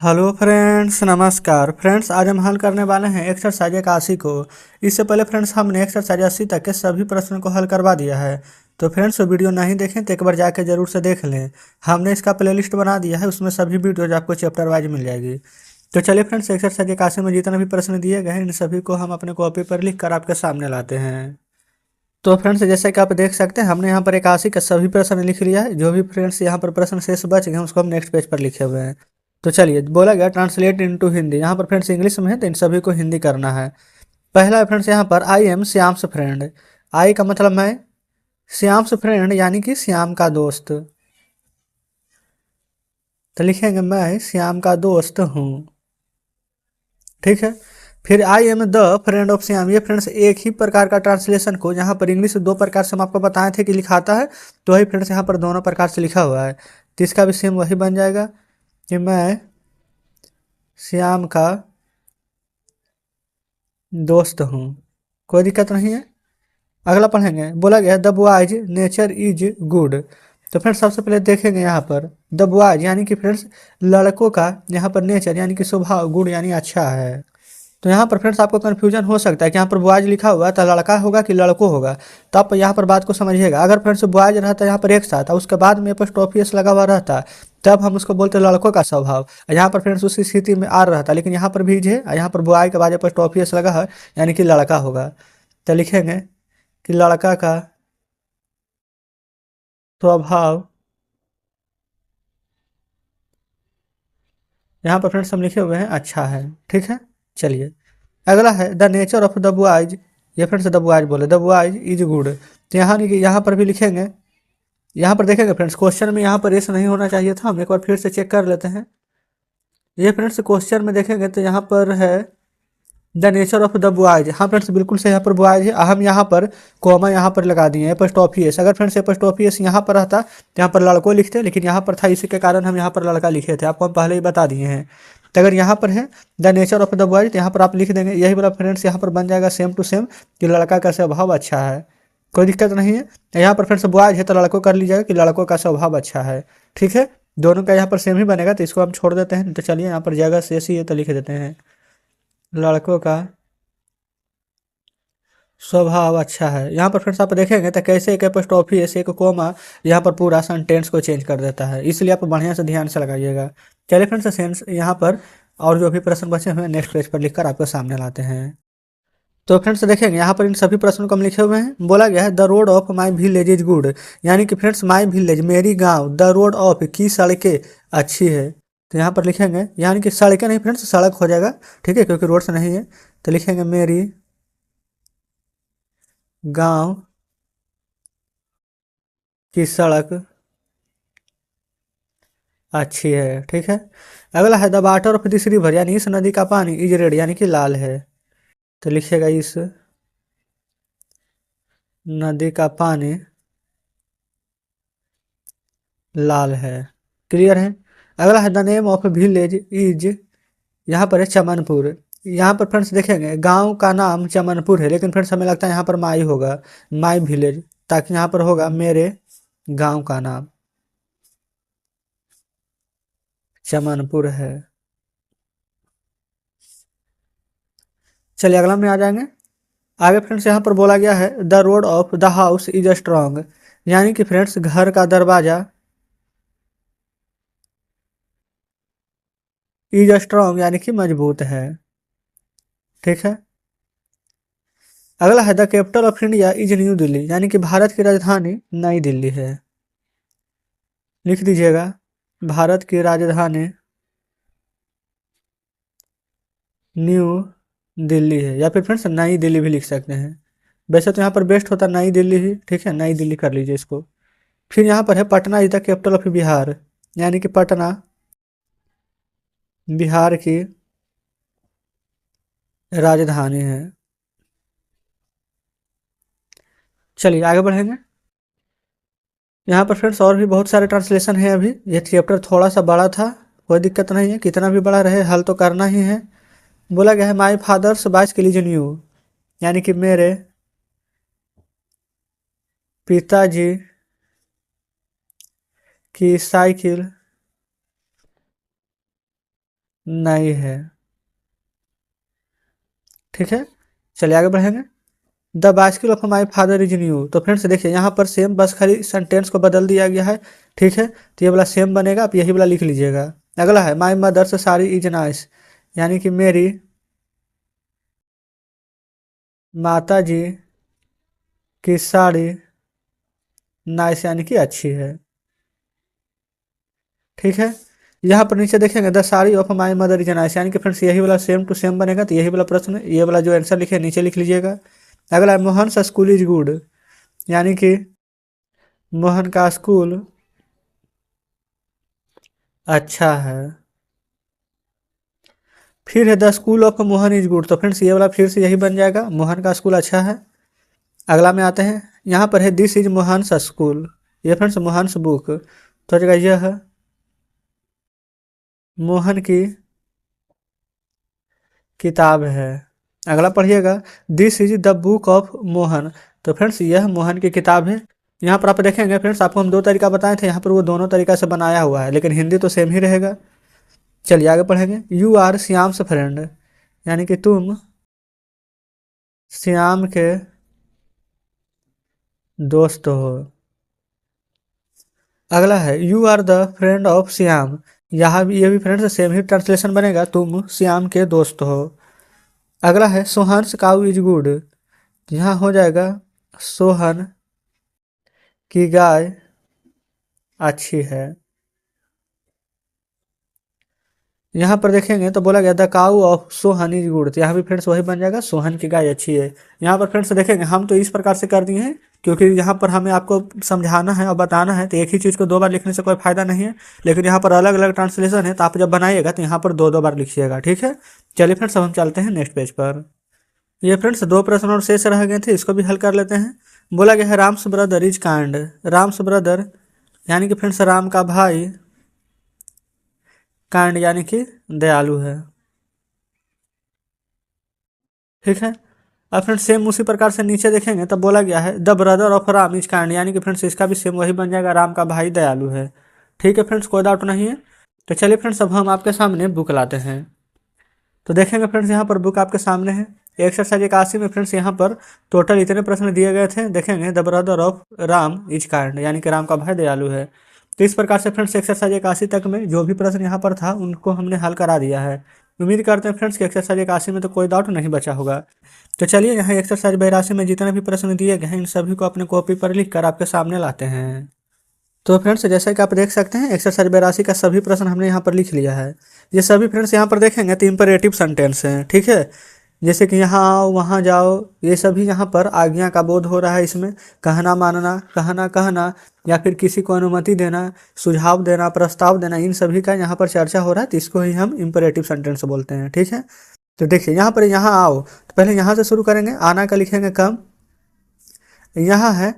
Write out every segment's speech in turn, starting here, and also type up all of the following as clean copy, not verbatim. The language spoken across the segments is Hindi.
हेलो फ्रेंड्स, नमस्कार फ्रेंड्स। आज हम हल करने वाले हैं एक्सरसाइज 81 को। इससे पहले फ्रेंड्स हमने एक्सरसाइज 80 तक के सभी प्रश्नों को हल करवा दिया है। तो फ्रेंड्स वो वीडियो नहीं देखें तो एक बार जाके जरूर से देख लें। हमने इसका प्लेलिस्ट बना दिया है, उसमें सभी वीडियोज आपको चैप्टर वाइज मिल जाएगी। तो चलिए फ्रेंड्स, एक्सरसाइज 81 में जितने भी प्रश्न दिए गए हैं इन सभी को हम अपने कॉपी पर लिख कर आपके सामने लाते हैं। तो फ्रेंड्स जैसे कि आप देख सकते हैं, हमने यहाँ पर 81 का सभी प्रश्न लिख लिया है। जो भी फ्रेंड्स यहाँ पर प्रश्न शेष बच गए हैं उसको हम नेक्स्ट पेज पर लिखे हुए हैं। तो चलिए, बोला गया ट्रांसलेट इनटू हिंदी। यहाँ पर फ्रेंड्स इंग्लिश में है तो इन सभी को हिंदी करना है। पहला है फ्रेंड्स यहाँ पर आई एम श्याम्स फ्रेंड। आई का मतलब मैं, श्याम्स फ्रेंड यानी कि श्याम का दोस्त। तो लिखेंगे मैं श्याम का दोस्त हूँ। ठीक है। फिर I am the friend of Shyam. ये फ्रेंड्स एक ही प्रकार का ट्रांसलेशन को यहाँ पर इंग्लिश दो प्रकार से हम आपको बताए थे कि लिखाता है, तो वही फ्रेंड्स यहाँ पर दोनों प्रकार से लिखा हुआ है। तो इसका भी सेम वही बन जाएगा कि मैं श्याम का दोस्त हूँ। कोई दिक्कत नहीं है। अगला पढ़ेंगे। बोला गया the boys nature is good. तो फ्रेंड्स सबसे पहले देखेंगे यहाँ पर द बॉयज यानी कि फ्रेंड्स लड़कों का यहाँ पर नेचर यानी कि स्वभाव गुड यानी अच्छा है। तो यहाँ पर फ्रेंड्स आपको कन्फ्यूजन हो सकता है कि यहाँ पर बॉयज लिखा हुआ है तो लड़का होगा कि लड़कों होगा। तो आप यहाँ पर बात को समझिएगा। अगर फ्रेंड्स बॉयज रहता है यहाँ पर एक साथ और उसके बाद में एपोस्ट्रोफी एस लगा हुआ रहता तब हम उसको बोलते लड़कों का स्वभाव। यहाँ पर फ्रेंड्स उसी स्थिति में आर रहता, लेकिन यहाँ पर भी है यहाँ पर बॉय के बाद एपोस्ट्रोफी एस लगा है यानी कि लड़का होगा। तो लिखेंगे कि लड़का का स्वभाव, यहाँ पर फ्रेंड्स हम लिखे हुए हैं अच्छा है। ठीक है। चलिए अगला है the nature of the boys. ये फ्रेंड्स द बॉयज बोले द बॉयज इज गुड। तो यहाँ नहीं कि यहाँ पर भी लिखेंगे। यहाँ पर देखेंगे फ्रेंड्स क्वेश्चन में यहाँ पर एस नहीं होना चाहिए था, हम एक बार फिर से चेक कर लेते हैं। ये फ्रेंड्स क्वेश्चन में देखेंगे तो यहाँ पर है the nature of the boys. हाँ फ्रेंड्स बिल्कुल से यहाँ पर बॉयज है, हम यहाँ पर कॉमा यहाँ पर लगा दिए एपोस्ट्रोफी एस। अगर फ्रेंड्स एपोस्ट्रोफी एस यहाँ पर रहता तो यहाँ पर लड़कों लिखते, लेकिन यहाँ पर था इसी के कारण हम यहाँ पर लड़का लिखे थे, आपको हम पहले ही बता दिए हैं। तो अगर यहाँ पर है the nature of the boys तो यहाँ पर आप लिख देंगे यही वाला फ्रेंड्स यहाँ पर बन जाएगा सेम टू सेम कि लड़का का स्वभाव अच्छा है। कोई दिक्कत नहीं है। यहाँ पर फ्रेंड्स बॉयज है तो लड़कों कर लीजिएगा कि लड़कों का स्वभाव अच्छा है। ठीक है। दोनों का यहाँ पर सेम ही बनेगा तो इसको हम छोड़ देते हैं। तो चलिए यहाँ पर जगह से ऐसी है तो लिख देते हैं लड़कों का स्वभाव अच्छा है। यहाँ पर फ्रेंड्स आप देखेंगे तो कैसे एक एपोस्ट्रोफी है एक कोमा यहाँ पर पूरा सेंटेंस को चेंज कर देता है, इसलिए आप बढ़िया से ध्यान से लगाइएगा। चलिए फ्रेंड्स सेंस यहाँ पर और जो भी प्रश्न बचे हुए हैं नेक्स्ट पेज पर लिखकर आपके सामने लाते हैं। तो फ्रेंड्स देखेंगे यहाँ पर इन सभी प्रश्नों को हम लिखे हुए हैं। बोला गया है the road of my village is good. यानी कि फ्रेंड्स माई विलेज मेरी गांव द रोड ऑफ की सड़कें अच्छी है। तो यहाँ पर लिखेंगे यानी कि सड़कें नहीं फ्रेंड्स सड़क हो जाएगा। ठीक है, क्योंकि रोड से नहीं है। तो लिखेंगे मेरी गांव की सड़क अच्छी है। ठीक है। अगला है the water of this river. यानी इस नदी का पानी इज रेड यानी कि लाल है। तो लिखिएगा इस नदी का पानी लाल है। क्लियर है। अगला है the name of village is, यहाँ पर है चमनपुर। यहाँ पर फ्रेंड्स देखेंगे गांव का नाम चमनपुर है, लेकिन फ्रेंड्स हमें लगता है यहाँ पर माई होगा, माई विलेज, ताकि यहाँ पर होगा मेरे गांव का नाम चमनपुर है। चलिए अगला में आ जाएंगे। आगे फ्रेंड्स यहाँ पर बोला गया है the road of the house is strong. यानी कि फ्रेंड्स घर का दरवाजा इज स्ट्रांग यानी कि मजबूत है। ठीक है। अगला है the capital of India is new Delhi. यानी कि भारत की राजधानी नई दिल्ली है। लिख दीजिएगा भारत की राजधानी न्यू दिल्ली है, या फिर फ्रेंड्स नई दिल्ली भी लिख सकते हैं। वैसे तो यहाँ पर बेस्ट होता नई दिल्ली ही। ठीक है, नई दिल्ली कर लीजिए इसको। फिर यहाँ पर है Patna is the capital of Bihar. यानी कि पटना बिहार की राजधानी है। चलिए आगे बढ़ेंगे। यहाँ पर फ्रेंड्स और भी बहुत सारे ट्रांसलेशन है। अभी ये चैप्टर थोड़ा सा बड़ा था, कोई दिक्कत नहीं है, कितना भी बड़ा रहे हल तो करना ही है। बोला गया है माई फादर्स बाइसिकल न्यू। यानी कि मेरे पिताजी की साइकिल नहीं है। ठीक है, चलिए आगे बढ़ेंगे। The bicycle of my father is new. तो फ्रेंड्स देखिए यहाँ पर सेम, बस खाली सेंटेंस को बदल दिया गया है। ठीक है, तो ये वाला सेम बनेगा, आप यही वाला लिख लीजिएगा। अगला है my mother's sari is nice, यानी कि मेरी माता जी की साड़ी नाइस यानी कि अच्छी है। ठीक है, यहाँ पर नीचे देखेंगे the sari of my mother is nice, यानी कि फ्रेंड्स यही वाला सेम टू सेम बनेगा। तो यही वाला प्रश्न, ये वाला जो आंसर लिखे नीचे लिख लीजिएगा। अगला है मोहन सा स्कूल इज गुड, यानी कि मोहन का स्कूल अच्छा है। फिर है the school of Mohan is good. तो फ्रेंड्स ये वाला फिर से यही बन जाएगा, मोहन का स्कूल अच्छा है। अगला में आते हैं, यहाँ पर है दिस इज मोहन्स स्कूल, ये फ्रेंड्स मोहन्स बुक, तो जगह यह है मोहन की किताब है। अगला पढ़िएगा, this is the book of Mohan. तो फ्रेंड्स यह मोहन की किताब है। यहाँ पर आप देखेंगे फ्रेंड्स, आपको हम दो तरीका बताए थे, यहाँ पर वो दोनों तरीका से बनाया हुआ है, लेकिन हिंदी तो सेम ही रहेगा। चलिए आगे पढ़ेंगे। यू आर श्याम्स फ्रेंड, यानी कि तुम श्याम के दोस्त हो। अगला है you are the friend of Shyam, यहाँ भी ये भी फ्रेंड्स सेम ही ट्रांसलेशन बनेगा, तुम श्याम के दोस्त हो। अगला है सोहन्स काउ इज गुड, यहाँ हो जाएगा सोहन की गाय अच्छी है। यहाँ पर देखेंगे तो बोला गया the cow of Sohan is good, तो यहाँ भी फ्रेंड्स वही बन जाएगा, सोहन की गाय अच्छी है। यहाँ पर फ्रेंड्स देखेंगे हम तो इस प्रकार से कर दिए हैं, क्योंकि यहाँ पर हमें आपको समझाना है और बताना है, तो एक ही चीज़ को दो बार लिखने से कोई फायदा नहीं है। लेकिन यहाँ पर अलग अलग ट्रांसलेशन है, तो आप जब बनाइएगा तो यहाँ पर दो दो बार लिखिएगा। ठीक है, चलिए फ्रेंड्स अब हम चलते हैं नेक्स्ट पेज पर। ये फ्रेंड्स दो प्रश्न और शेष रह गए थे, इसको भी हल कर लेते हैं। बोला गया है Ram's brother is kind, Ram's brother यानी कि फ्रेंड्स राम का भाई, काइंड यानी कि दयालु है। ठीक है, अब फ्रेंड्स सेम उसी प्रकार से नीचे देखेंगे तब बोला गया है the brother of Ram is kind, यानी कि फ्रेंड्स इसका भी सेम वही बन जाएगा, राम का भाई दयालु है। ठीक है फ्रेंड्स, कोई डाउट नहीं है। तो चलिए फ्रेंड्स अब हम आपके सामने बुक लाते हैं। तो देखेंगे फ्रेंड्स यहाँ पर बुक आपके सामने है। एक्सरसाइज 81 में फ्रेंड्स यहाँ पर टोटल इतने प्रश्न दिए गए थे। देखेंगे the brother of Ram is kind, यानी कि राम का भाई दयालु है। तो इस प्रकार से फ्रेंड्स एक्सरसाइज 81 तक में जो भी प्रश्न यहाँ पर था उनको हमने हल करा दिया है। उम्मीद करते हैं फ्रेंड्स कि एक्सरसाइज 81 में तो कोई डाउट नहीं बचा होगा। तो चलिए यहाँ एक्सरसाइज 82 में जितने भी प्रश्न दिए गए हैं इन सभी को अपने कॉपी पर लिख कर आपके सामने लाते हैं। तो फ्रेंड्स जैसा कि आप देख सकते हैं एक्सरसाइज 82 का सभी प्रश्न हमने यहाँ पर लिख लिया है। ये सभी फ्रेंड्स यहाँ पर देखेंगे तो इंपरेटिव सेंटेंस हैं। ठीक है, जैसे कि यहाँ आओ वहाँ जाओ, ये सभी यहाँ पर आज्ञा का बोध हो रहा है। इसमें कहना मानना, कहना कहना, या फिर किसी को अनुमति देना, सुझाव देना, प्रस्ताव देना, इन सभी का यहाँ पर चर्चा हो रहा है, तो इसको ही हम इंपरेटिव सेंटेंस बोलते हैं। ठीक है, तो देखिए यहाँ पर यहाँ आओ, तो पहले यहाँ से शुरू करेंगे, आना का लिखेंगे कम, यहाँ है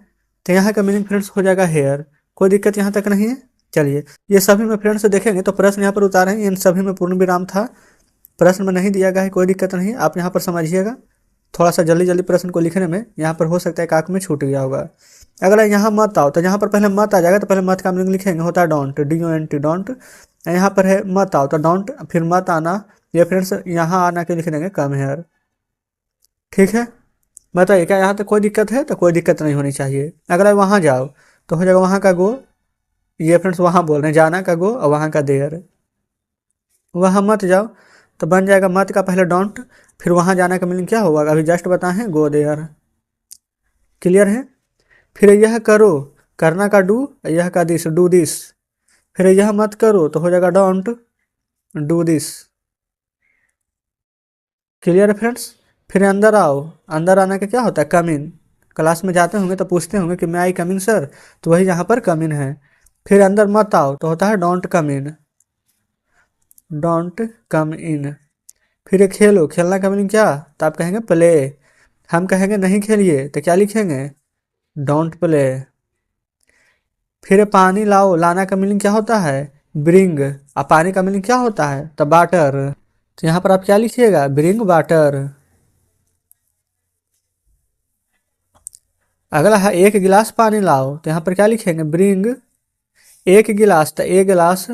तो यहाँ का मीनिंग फ्रेंड्स हो जाएगा हेयर। कोई दिक्कत यहाँ तक नहीं है। चलिए ये सभी में फ्रेंड्स देखेंगे तो प्रश्न यहाँ पर उतारे हैं, इन सभी में पूर्ण विराम था, प्रश्न में नहीं दिया गया है, कोई दिक्कत नहीं, आप यहाँ पर समझिएगा। थोड़ा सा जल्दी जल्दी प्रश्न को लिखने में यहाँ पर हो सकता है काक में छूट गया होगा। अगला यहाँ मत आओ, तो यहाँ पर पहले मत आ जाएगा, तो पहले मत का मीनिंग लिखेंगे, होता है डोंट, DONT डोंट। यहाँ पर है मत आओ तो डोंट, फिर मत आना, ये फ्रेंड्स यहाँ आना के लिख देंगे कम हेयर। ठीक है, बताइए क्या यहाँ तक कोई दिक्कत है? तो कोई दिक्कत नहीं होनी चाहिए। अगला वहाँ जाओ तो हो जाएगा वहाँ का गो, ये फ्रेंड्स वहाँ बोल रहे हैं, जाना का गो और वहाँ का देयर। वहाँ मत जाओ तो बन जाएगा मत का पहले डोंट, फिर वहाँ जाने का मीनिंग क्या होगा अभी जस्ट बताए हैं, गो देयर। क्लियर है? फिर यह करो, करना का डू, यह का दिस, डू दिस। फिर यह मत करो तो हो जाएगा डोंट डू दिस। क्लियर है फ्रेंड्स? फिर अंदर आओ, अंदर आने का क्या होता है, कम इन। क्लास में जाते होंगे तो पूछते होंगे कि मैं आई कम इन सर, तो वही यहाँ पर कम इन है। फिर अंदर मत आओ तो होता है don't come in, don't come इन। फिर ये खेलो, खेलना का मीनिंग क्या, तो आप कहेंगे प्ले। हम कहेंगे नहीं खेलिए तो क्या लिखेंगे, डोंट प्ले। फिर ये पानी लाओ, लाना का मीनिंग क्या होता है, ब्रिंग। अब पानी का मीनिंग क्या होता है, तो वाटर, तो यहाँ पर आप क्या लिखिएगा, ब्रिंग वाटर। अगला है एक गिलास पानी लाओ, तो यहाँ पर क्या लिखेंगे, ब्रिंग एक गिलास, तो एक गिलास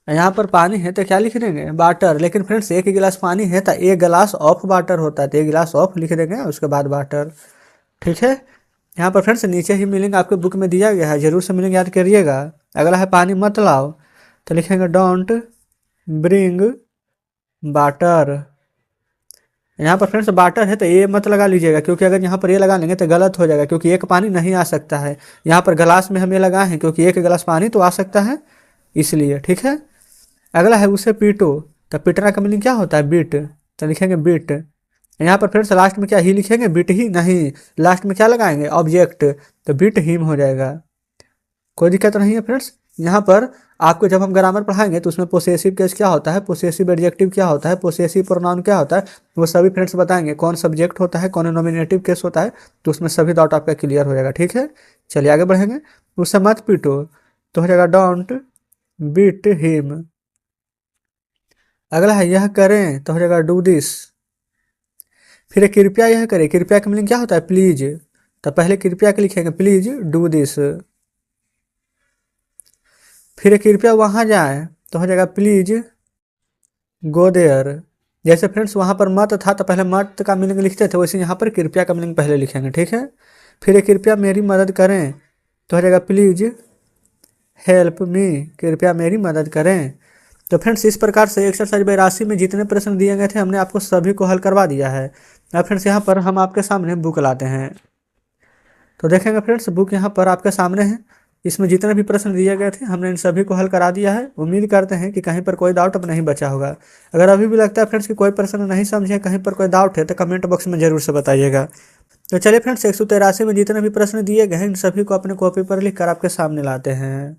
यहाँ पर पानी है तो क्या लिख देंगे, वाटर। लेकिन फ्रेंड्स एक गिलास पानी है तो एक गिलास ऑफ वाटर होता है, तो एक गिलास ऑफ लिख देंगे उसके बाद वाटर। ठीक है। यहाँ पर फ्रेंड्स नीचे ही मीनिंग आपके बुक में दिया गया है, जरूर से मीनिंग याद करिएगा। अगला है पानी मत लाओ, तो लिखेंगे डोंट ब्रिंग वाटर। यहाँ पर फ्रेंड्स वाटर है तो ये मत लगा लीजिएगा, क्योंकि अगर यहाँ पर ये लगा लेंगे तो गलत हो जाएगा, क्योंकि एक पानी नहीं आ सकता है। यहाँ पर गिलास में हम ये लगाए हैं क्योंकि एक गिलास पानी तो आ सकता है, इसलिए। ठीक है। अगला है उसे पीटो, तो पीटना का मीनिंग क्या होता है, बीट, तो लिखेंगे बीट। यहाँ पर फ्रेंड्स लास्ट में क्या ही लिखेंगे, बीट ही नहीं, लास्ट में क्या लगाएंगे, ऑब्जेक्ट, तो बीट हिम हो जाएगा। कोई दिक्कत नहीं है फ्रेंड्स। यहाँ पर आपको जब हम ग्रामर पढ़ाएंगे तो उसमें पोसेसिव केस क्या होता है, पोसेसिव एडजेक्टिव क्या होता है, पोसेसिव प्रोनाउन क्या होता है, वो सभी फ्रेंड्स बताएंगे। कौन सब्जेक्ट होता है, कौन नॉमिनेटिव केस होता है, तो उसमें सभी डाउट आपका क्लियर हो जाएगा। ठीक है। चलिए आगे बढ़ेंगे। उससे मत पीटो, तो हो जाएगा डोंट बीट हिम। अगला है यह करें, तो हो जाएगा डू दिस। फिर कृपया यह करें, कृपया का मीनिंग क्या होता है, प्लीज, तो पहले कृपया के लिखेंगे प्लीज डू दिस। फिर कृपया वहां जाए, तो हो जाएगा प्लीज गो देयर। जैसे फ्रेंड्स वहां पर मत था तो पहले मत का मीनिंग लिखते थे, वैसे यहाँ पर कृपया का मीनिंग पहले लिखेंगे। ठीक है। फिर कृपया मेरी मदद करें, तो हो जाएगा प्लीज हेल्प मी, कृपया मेरी मदद करें। तो फ्रेंड्स इस प्रकार से एक्सरसाइज 82 में जितने प्रश्न दिए गए थे हमने आपको सभी को हल करवा दिया है। अब फ्रेंड्स यहाँ पर हम आपके सामने बुक लाते हैं, तो देखेंगे फ्रेंड्स बुक यहाँ पर आपके सामने है। इसमें जितने भी प्रश्न दिए गए थे हमने इन सभी को हल करा दिया है। उम्मीद करते हैं कि कहीं पर कोई डाउट अब नहीं बचा होगा। अगर अभी भी लगता है फ्रेंड्स कि कोई प्रश्न नहीं समझे, कहीं पर कोई डाउट है, तो कमेंट बॉक्स में जरूर से बताइएगा। तो चलिए फ्रेंड्स 183 में जितने भी प्रश्न दिए गए हैं इन सभी को अपने कॉपी पर लिख कर आपके सामने लाते हैं।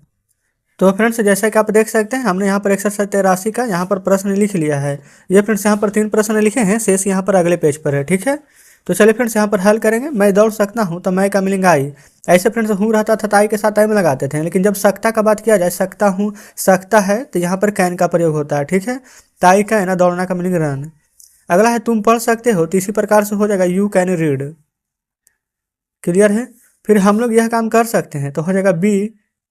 तो फ्रेंड्स जैसा कि आप देख सकते हैं हमने यहाँ पर 183 का यहाँ पर प्रश्न लिख लिया है। ये फ्रेंड्स यहाँ पर 3 प्रश्न लिखे हैं, शेष यहाँ पर अगले पेज पर है। ठीक है। तो चलिए फ्रेंड्स यहाँ पर हल करेंगे। मैं दौड़ सकता हूँ, तो मैं का मीनिंग आई। ऐसे फ्रेंड्स हूँ रहता था ताई के साथ टाइम लगाते थे, लेकिन जब सकता का बात किया जाए, सकता हूँ सकता है, तो यहाँ पर कैन का प्रयोग होता है। ठीक है। ताई का है ना, दौड़ना का मीनिंग रन। अगला है तुम पढ़ सकते हो, तो इसी प्रकार से हो जाएगा यू कैन रीड। क्लियर है। फिर हम लोग यह काम कर सकते हैं, तो हो जाएगा बी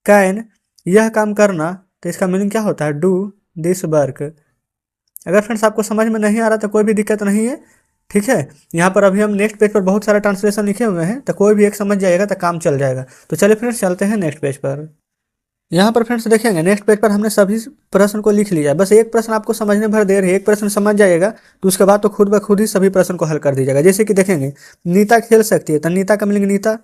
कैन यह काम करना, तो इसका मीनिंग क्या होता है, डू दिस वर्क। अगर फ्रेंड्स आपको समझ में नहीं आ रहा तो कोई भी दिक्कत नहीं है। ठीक है। यहाँ पर अभी हम नेक्स्ट पेज पर बहुत सारा ट्रांसलेशन लिखे हुए हैं, तो कोई भी एक समझ जाएगा तो काम चल जाएगा। तो चलिए फ्रेंड्स चलते हैं नेक्स्ट पेज पर। यहाँ पर फ्रेंड्स देखेंगे नेक्स्ट पेज पर हमने सभी प्रश्न को लिख लिया है। बस एक प्रश्न आपको समझने भर देर है, एक प्रश्न समझ जाएगा तो उसके बाद तो खुद ब खुद ही सभी प्रश्न को हल कर दीजिएगा। जैसे कि देखेंगे नीता खेल सकती है, तो नीता का मीनिंग नीता,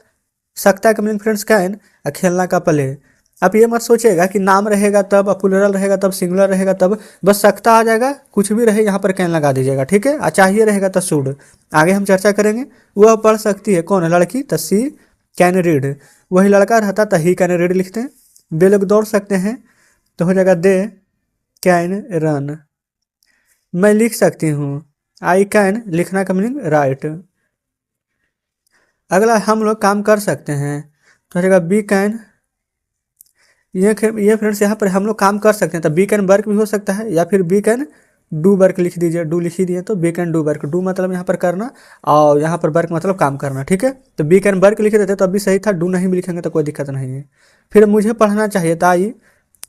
सकता का मीनिंग फ्रेंड्स कैन, और खेलना का प्ले। आप ये मत सोचिएगा कि नाम रहेगा तब, प्लूरल रहेगा तब, सिंगुलर रहेगा तब, बस सकता आ जाएगा, कुछ भी रहे यहाँ पर कैन लगा दीजिएगा। ठीक है। चाहिए रहेगा तो शुड। आगे हम चर्चा करेंगे। वह पढ़ सकती है, कौन, लड़की, तो सी कैन रीड। वही लड़का रहता तो ही कैन रीड लिखते हैं। वे लोग दौड़ सकते हैं, तो हो जाएगा दे कैन रन। मैं लिख सकती हूँ, आई कैन, लिखना का मीनिंग राइट। अगला हम लोग काम कर सकते हैं, तो हो जाएगा बी कैन। ये फ्रेंड्स यहाँ पर हम लोग काम कर सकते हैं, तो बी कैन वर्क भी हो सकता है, या फिर बी कैन डू वर्क लिख दीजिए, डू लिख ही दिए तो we can do work. Do मतलब यहाँ पर करना, और यहाँ पर वर्क मतलब काम करना। ठीक है। तो बी कैन वर्क लिख देते तो अभी सही था, डू नहीं भी लिखेंगे तो कोई दिक्कत नहीं है। फिर मुझे पढ़ना चाहिए, ताई,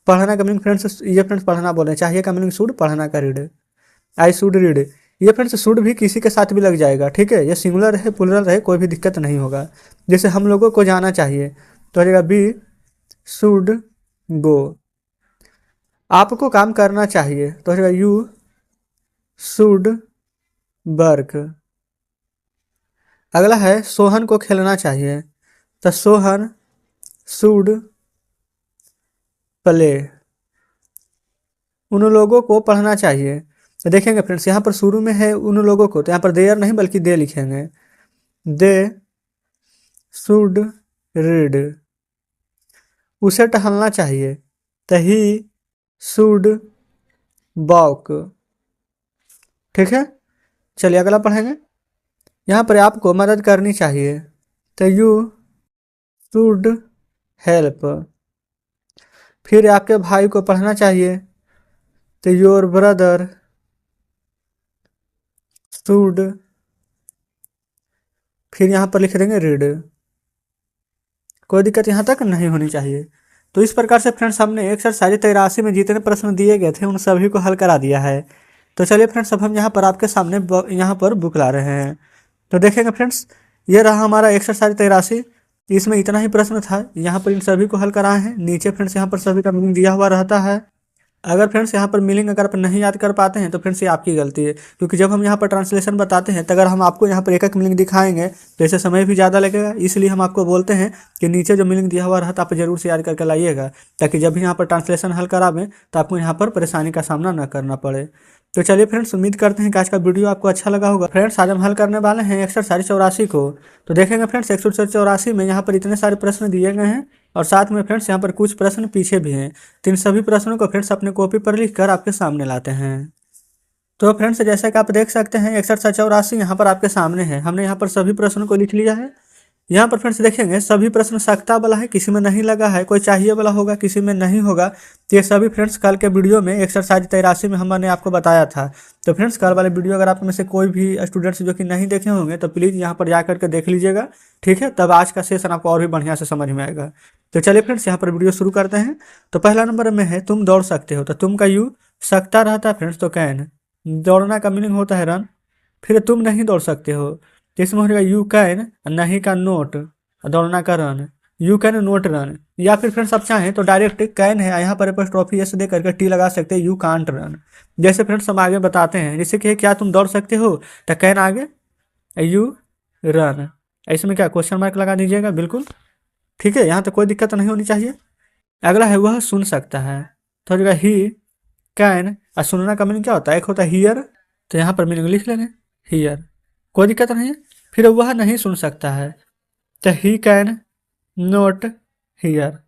पढ़ना का मीनिंग फ्रेंड्स, ये फ्रेंड्स पढ़ना बोले, चाहिए का मीनिंग शुड, पढ़ना का रीड, आई शुड रीड। ये फ्रेंड्स शुड भी किसी के साथ भी लग जाएगा। ठीक है। ये सिंगुलर रहे प्लूरल रहे कोई भी दिक्कत नहीं होगा। जैसे हम लोगों को जाना चाहिए, तो हो जाएगा बी शुड गो। आपको काम करना चाहिए, तो हो जाएगा यू शुड वर्क। अगला है सोहन को खेलना चाहिए, तो सोहन शुड प्ले। उन लोगों को पढ़ना चाहिए, तो देखेंगे फ्रेंड्स यहाँ पर शुरू में है उन लोगों को, तो यहाँ पर देयर नहीं बल्कि दे लिखेंगे, दे शुड रीड। उसे टहलना चाहिए, तो ही शुड वॉक। ठीक है। चलिए अगला पढ़ेंगे। यहाँ पर आपको मदद करनी चाहिए, तो यू शुड हेल्प। फिर आपके भाई को पढ़ना चाहिए, तो योर ब्रदर शुड, फिर यहाँ पर लिख देंगे रीड। कोई दिक्कत यहाँ तक नहीं होनी चाहिए। तो इस प्रकार से फ्रेंड्स हमने एक्सरसाइज 83 में जितने प्रश्न दिए गए थे उन सभी को हल करा दिया है। तो चलिए फ्रेंड्स, अब हम यहाँ पर आपके सामने यहाँ पर बुक ला रहे हैं। तो देखेंगे फ्रेंड्स, ये रहा हमारा एक्सरसाइज 83। इसमें इतना ही प्रश्न था, यहाँ पर इन सभी को हल कराए हैं। नीचे फ्रेंड्स यहाँ पर सभी का मीनिंग दिया हुआ रहता है। अगर फ्रेंड्स यहाँ पर मीनिंग अगर आप नहीं याद कर पाते हैं तो फ्रेंड्स ये आपकी गलती है, क्योंकि जब हम यहाँ पर ट्रांसलेशन बताते हैं तो अगर हम आपको यहाँ पर एक एक मीनिंग दिखाएंगे तो ऐसे समय भी ज़्यादा लगेगा। इसलिए हम आपको बोलते हैं कि नीचे जो मीनिंग दिया हुआ रहता है आप जरूर से याद करके लाइएगा, ताकि जब भी यहाँ पर ट्रांसलेशन हल करावें तो आपको यहाँ पर परेशानी का सामना न करना पड़े। तो चलिए फ्रेंड्स, उम्मीद करते हैं कि आज का वीडियो आपको अच्छा लगा होगा। फ्रेंड्स, आज हम हल करने वाले हैं एक्सरसाइज 84 को। तो देखेंगे फ्रेंड्स, एक्सरसाइज 84 में यहाँ पर इतने सारे प्रश्न दिए गए हैं और साथ में फ्रेंड्स यहाँ पर कुछ प्रश्न पीछे भी हैं। तो इन सभी प्रश्नों को फ्रेंड्स अपने कॉपी पर लिख कर आपके सामने लाते हैं। तो फ्रेंड्स, जैसा कि आप देख सकते हैं एक्सरसाइज 84 यहाँ पर आपके सामने है। हमने यहाँ पर सभी प्रश्नों को लिख लिया है। यहाँ पर फ्रेंड्स देखेंगे सभी प्रश्न सख्ता वाला है, किसी में नहीं लगा है, कोई चाहिए वाला होगा, किसी में नहीं होगा। तो ये सभी फ्रेंड्स कल के वीडियो में एक्सरसाइज 83 में हमने आपको बताया था। तो फ्रेंड्स, कल वाले वीडियो अगर आप में से कोई भी स्टूडेंट्स जो कि नहीं देखे होंगे तो प्लीज़ यहाँ पर जा करके देख लीजिएगा, ठीक है। तब आज का सेशन आपको और भी बढ़िया से समझ में आएगा। तो चलिए फ्रेंड्स, यहाँ पर वीडियो शुरू करते हैं। तो पहला नंबर में है तुम दौड़ सकते हो। तो तुम का यू सकता रहता है फ्रेंड्स, तो कैन। दौड़ना का मीनिंग होता है रन। फिर तुम नहीं दौड़ सकते हो, तो इसमें हो जाएगा यू कैन, नहीं का नोट, दौड़ना का run, you can note run. या फिर फ्रेंड्स आप चाहें तो डायरेक्ट कैन है, यहाँ पर एपोस्ट्रोफी एस दे करके टी लगा सकते हैं, यू कांट रन। जैसे फ्रेंड्स हम आगे बताते हैं, जैसे कि क्या तुम दौड़ सकते हो, तो कैन आगे यू रन, इसमें क्या क्वेश्चन मार्क लगा दीजिएगा, बिल्कुल ठीक है। यहाँ तो कोई दिक्कत नहीं होनी चाहिए। अगला है वह सुन सकता है। तो जगह ही कैन, और सुनना का मीनिंग क्या होता है, एक होता है हियर, तो यहाँ पर मीनिंग लिख लेंगे हियर, कोई दिक्कत नहीं है। फिर वह नहीं सुन सकता है, तो ही कैन नोट हियर,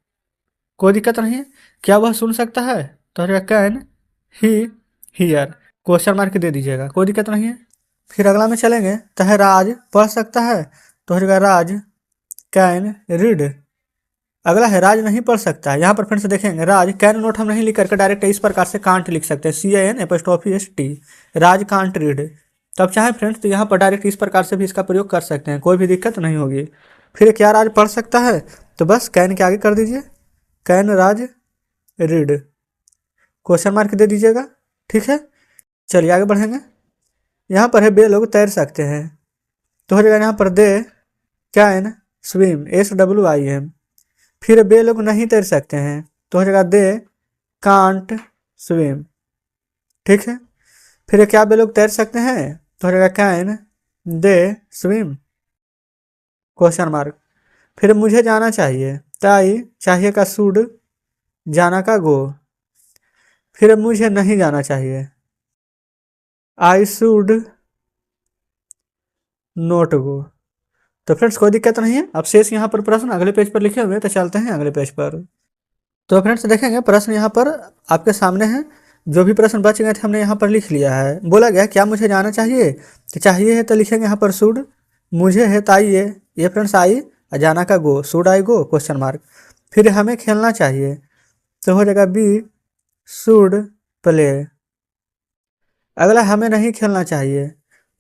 कोई दिक्कत नहीं है। क्या वह सुन सकता है, तो can he hear, question mark दे दीजिएगा, कोई दिक्कत नहीं है। फिर अगला में चलेंगे, तो है राज पढ़ सकता है। तो राज कैन रीड। अगला है राज नहीं पढ़ सकता है। यहाँ पर फ्रेंड्स देखेंगे राज कैन नोट हम नहीं लिख करके डायरेक्ट इस प्रकार से कांट लिख सकते हैं, CAN apostrophe ST, Raj can't read. तो अब चाहे फ्रेंड्स तो यहाँ पर डायरेक्ट इस प्रकार से भी इसका प्रयोग कर सकते हैं, कोई भी दिक्कत नहीं होगी। फिर क्या राज पढ़ सकता है, तो बस कैन के आगे कर दीजिए, can Raj read, question mark दे दीजिएगा, ठीक है। चलिए आगे बढ़ेंगे। यहाँ पर है बे लोग तैर सकते हैं। तो हो जाएगा यहाँ पर दे कैन स्विम, SWIM। फिर बे लोग नहीं तैर सकते हैं, तो हो जाएगा दे कांट स्विम, ठीक है। फिर क्या बे लोग तैर सकते हैं, तो हो जाएगा can they swim, question mark. फिर मुझे जाना चाहिए, ताई चाहिए का शुड, जाना का गो। फिर मुझे नहीं जाना चाहिए, आई शुड नोट गो। तो फ्रेंड्स कोई दिक्कत नहीं है। अब शेष यहाँ पर प्रश्न अगले पेज पर लिखे हुए हैं, तो चलते हैं अगले पेज पर। तो फ्रेंड्स देखेंगे प्रश्न यहाँ पर आपके सामने हैं। जो भी प्रश्न बच गए थे हमने यहाँ पर लिख लिया है। बोला गया क्या मुझे जाना चाहिए, तो चाहिए है तो लिखेंगे यहाँ पर शुड, मुझे है तो आइए, ये फ्रेंड्स आई, जाना का go, should I go, question mark. फिर हमें खेलना चाहिए, तो हो जाएगा बी शुड प्ले। अगला हमें नहीं खेलना चाहिए,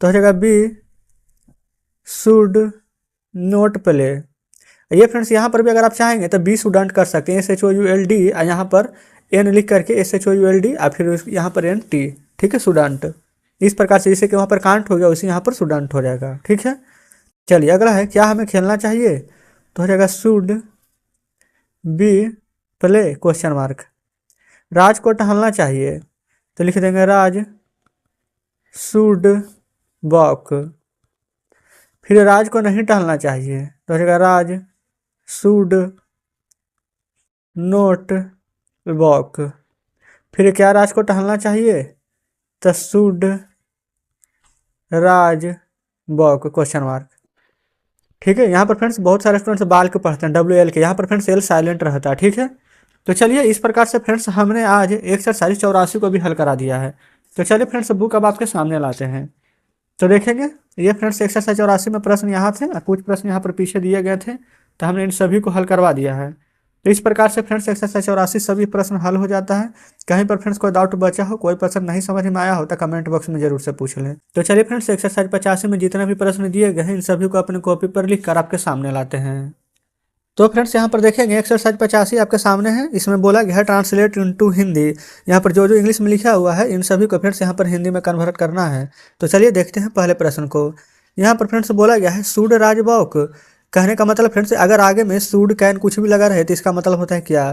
तो हो जाएगा बी शुड नोट प्ले। ये फ्रेंड्स यहाँ पर भी अगर आप चाहेंगे तो बी स्टूडेंट कर सकते हैं, SHOULD, यहाँ पर एन लिख करके SHOULD, और फिर यहाँ पर NT, ठीक है, स्टूडेंट। इस प्रकार से जैसे कि वहाँ पर कांट हो गया उसी यहाँ पर स्टूडेंट हो जाएगा, ठीक है। चलिए अगला है क्या हमें खेलना चाहिए, तो हो जाएगा should be play, question mark. Raj को टहलना चाहिए, तो लिख देंगे राज शुड वॉक। फिर राज को नहीं टहलना चाहिए, तो हो जाएगा राज शुड नोट वॉक। फिर क्या राज को टहलना चाहिए, तो should Raj walk, question mark, ठीक है। यहाँ पर फ्रेंड्स बहुत सारे स्टूडेंट्स बाल के पढ़ते हैं, WL के, यहाँ पर फ्रेंड्स L साइलेंट रहता है, ठीक है। तो चलिए इस प्रकार से फ्रेंड्स हमने आज एक्सरसाइज 84 को भी हल करा दिया है। तो चलिए फ्रेंड्स बुक अब आपके सामने लाते हैं। तो देखेंगे ये फ्रेंड्स एक्सरसाइज 84 में प्रश्न यहाँ थे और कुछ प्रश्न यहाँ पर पीछे दिए गए थे, तो हमने इन सभी को हल करवा दिया है। तो इस प्रकार से फ्रेंड्स एक्सरसाइज 84 सभी प्रश्न हल हो जाता है। कहीं पर फ्रेंड्स कोई डाउट बचा हो, कोई प्रश्न नहीं समझ में आया हो, तो कमेंट बॉक्स में जरूर से पूछ लें। तो चलिए फ्रेंड्स एक्सरसाइज 85 में जितने भी प्रश्न दिए गए हैं इन सभी को अपने कॉपी पर लिख कर आपके सामने लाते हैं। तो फ्रेंड्स यहाँ पर देखेंगे एक्सरसाइज 85 आपके सामने है। इसमें बोला गया है ट्रांसलेट इनटू हिंदी। यहाँ पर जो जो इंग्लिश में लिखा हुआ है इन सभी को फ्रेंड्स यहाँ पर हिंदी में कन्वर्ट करना है। तो चलिए देखते हैं पहले प्रश्न को। यहाँ पर फ्रेंड्स बोला गया है शुड राज वॉक। कहने का मतलब फ्रेंड्स अगर आगे में शुड कैन कुछ भी लगा रहे तो इसका मतलब होता है क्या।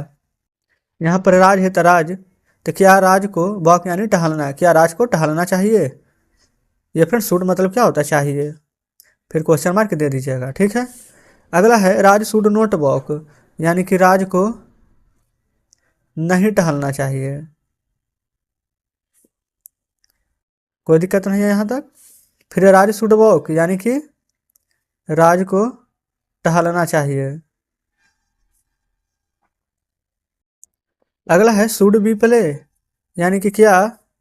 यहाँ पर राज है तो राज, तो क्या राज को वॉक यानी टहलना, क्या राज को टहलना चाहिए। ये फ्रेंड्स शुड मतलब क्या होता है चाहिए, फिर क्वेश्चन मार्क दे दीजिएगा, ठीक है। अगला है राज शुड नॉट वॉक, यानी कि राज को नहीं टहलना चाहिए। कोई दिक्कत नहीं है यहाँ तक। फिर राज शुड वॉक यानी कि राज को टहलना चाहिए। अगला है शुड बी प्ले, यानी कि क्या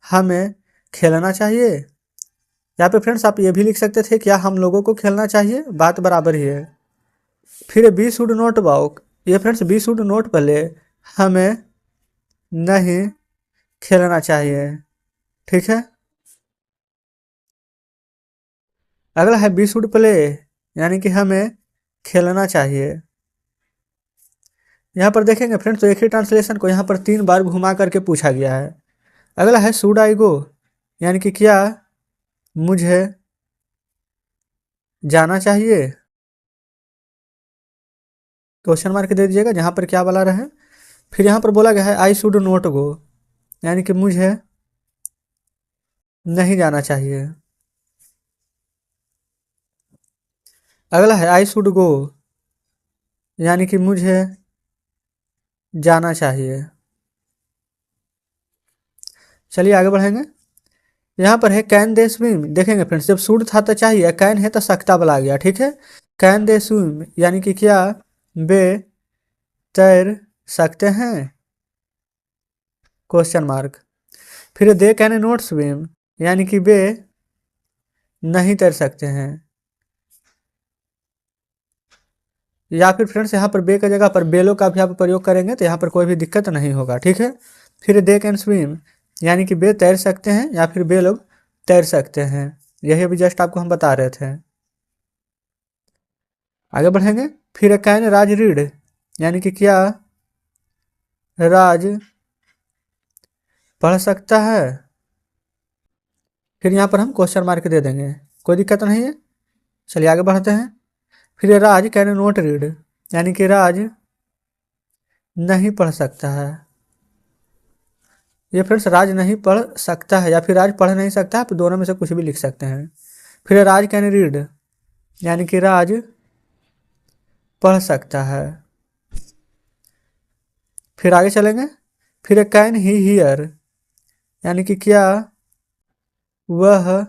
हमें खेलना चाहिए। यहाँ पे फ्रेंड्स आप ये भी लिख सकते थे क्या हम लोगों को खेलना चाहिए, बात बराबर ही है। फिर बी शुड नॉट वॉक, ये friends we should not play, हमें नहीं खेलना चाहिए, ठीक है। अगला है बी शुड प्ले, यानी कि हमें खेलना चाहिए। यहाँ पर देखेंगे फ्रेंड्स तो एक ही ट्रांसलेशन को यहाँ पर 3 बार घुमा करके पूछा गया है। अगला है शुड आई गो, यानी कि क्या मुझे जाना चाहिए। क्वेश्चन मार्क दे दीजिएगा जहाँ पर क्या वाला रहे। फिर यहाँ पर बोला गया है आई शुड नॉट गो, यानी कि मुझे नहीं जाना चाहिए। अगला है आई शुड गो, यानी कि मुझे जाना चाहिए। चलिए आगे बढ़ेंगे। यहाँ पर है कैन दे स्विम, देखेंगे फ्रेंड्स जब शुड था तो चाहिए, कैन है तो सकता वाला आ गया, ठीक है। कैन दे स्विम यानी कि क्या वे तैर सकते हैं, क्वेश्चन मार्क। फिर दे कैन नॉट स्विम, यानी कि वे नहीं तैर सकते हैं। या फिर फ्रेंड्स यहाँ पर बे की जगह पर बेलो का भी आप प्रयोग करेंगे तो यहाँ पर कोई भी दिक्कत नहीं होगा, ठीक है। फिर दे कैन स्विम, यानी कि बे तैर सकते हैं या फिर बे लोग तैर सकते हैं। यही अभी जस्ट आपको हम बता रहे थे। आगे बढ़ेंगे। फिर कैन राज रीड, यानी कि क्या राज पढ़ सकता है। फिर यहाँ पर हम क्वेश्चन मार्क दे देंगे, कोई दिक्कत नहीं है। चलिए आगे बढ़ते हैं। फिर राज कैन नॉट रीड, यानी कि राज नहीं पढ़ सकता है। ये फ्रेंड्स राज नहीं पढ़ सकता है या फिर राज पढ़ नहीं सकता, आप दोनों में से कुछ भी लिख सकते हैं। फिर राज कैन रीड, यानी कि राज पढ़ सकता है। फिर आगे चलेंगे। फिर कैन ही हियर, यानी कि क्या वह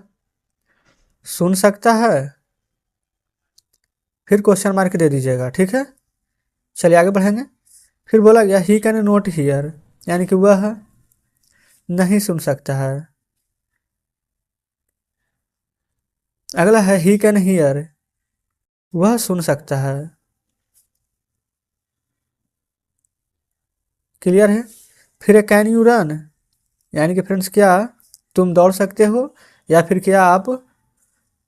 सुन सकता है। फिर क्वेश्चन मार्क दे दीजिएगा, ठीक है। चलिए आगे बढ़ेंगे। फिर बोला गया ही कैन नॉट हियर, यानी कि वह नहीं सुन सकता है। अगला है ही कैन हियर, वह सुन सकता है। क्लियर है। फिर कैन यू रन, यानी कि फ्रेंड्स क्या तुम दौड़ सकते हो या फिर क्या आप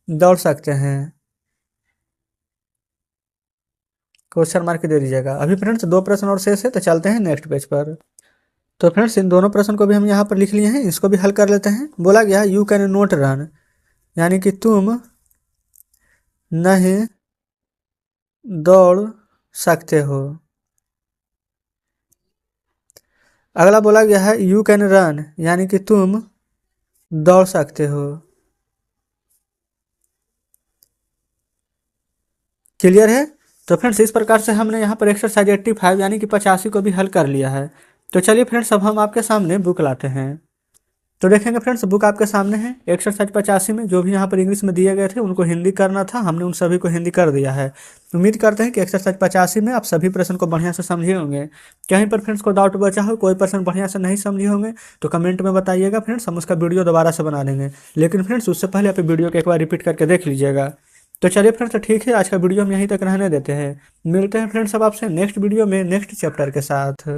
दौड़ सकते हैं, क्वेश्चन मार्क दे दीजिएगा। अभी फ्रेंड्स 2 प्रश्न और शेष है तो चलते हैं नेक्स्ट पेज पर। तो फ्रेंड्स इन दोनों प्रश्न को भी हम यहाँ पर लिख लिए हैं, इसको भी हल कर लेते हैं। बोला गया यू कैन नॉट रन, यानी कि तुम नहीं दौड़ सकते हो। अगला बोला गया है यू कैन रन, यानी कि तुम दौड़ सकते हो। क्लियर है। तो फ्रेंड्स इस प्रकार से हमने यहाँ पर एक्सरसाइज 85 यानी कि 85 को भी हल कर लिया है। तो चलिए फ्रेंड्स अब हम आपके सामने बुक लाते हैं। तो देखेंगे फ्रेंड्स बुक आपके सामने है। एक्सरसाइज 85 में जो भी यहाँ पर इंग्लिश में दिए गए थे उनको हिंदी करना था, हमने उन सभी को हिंदी कर दिया है। उम्मीद करते हैं कि एक्सरसाइज 85 में आप सभी प्रश्न को बढ़िया से समझे होंगे। कहीं पर फ्रेंड्स को डाउट बचा हो, कोई प्रश्न बढ़िया से नहीं समझे होंगे तो कमेंट में बताइएगा फ्रेंड्स, हम उसका वीडियो दोबारा से बना देंगे। लेकिन फ्रेंड्स उससे पहले आप वीडियो को एक बार रिपीट करके देख लीजिएगा। तो चलिए फ्रेंड्स ठीक है, आज का वीडियो हम यहीं तक रहने देते हैं। मिलते हैं फ्रेंड्स अब आपसे नेक्स्ट वीडियो में नेक्स्ट चैप्टर के साथ।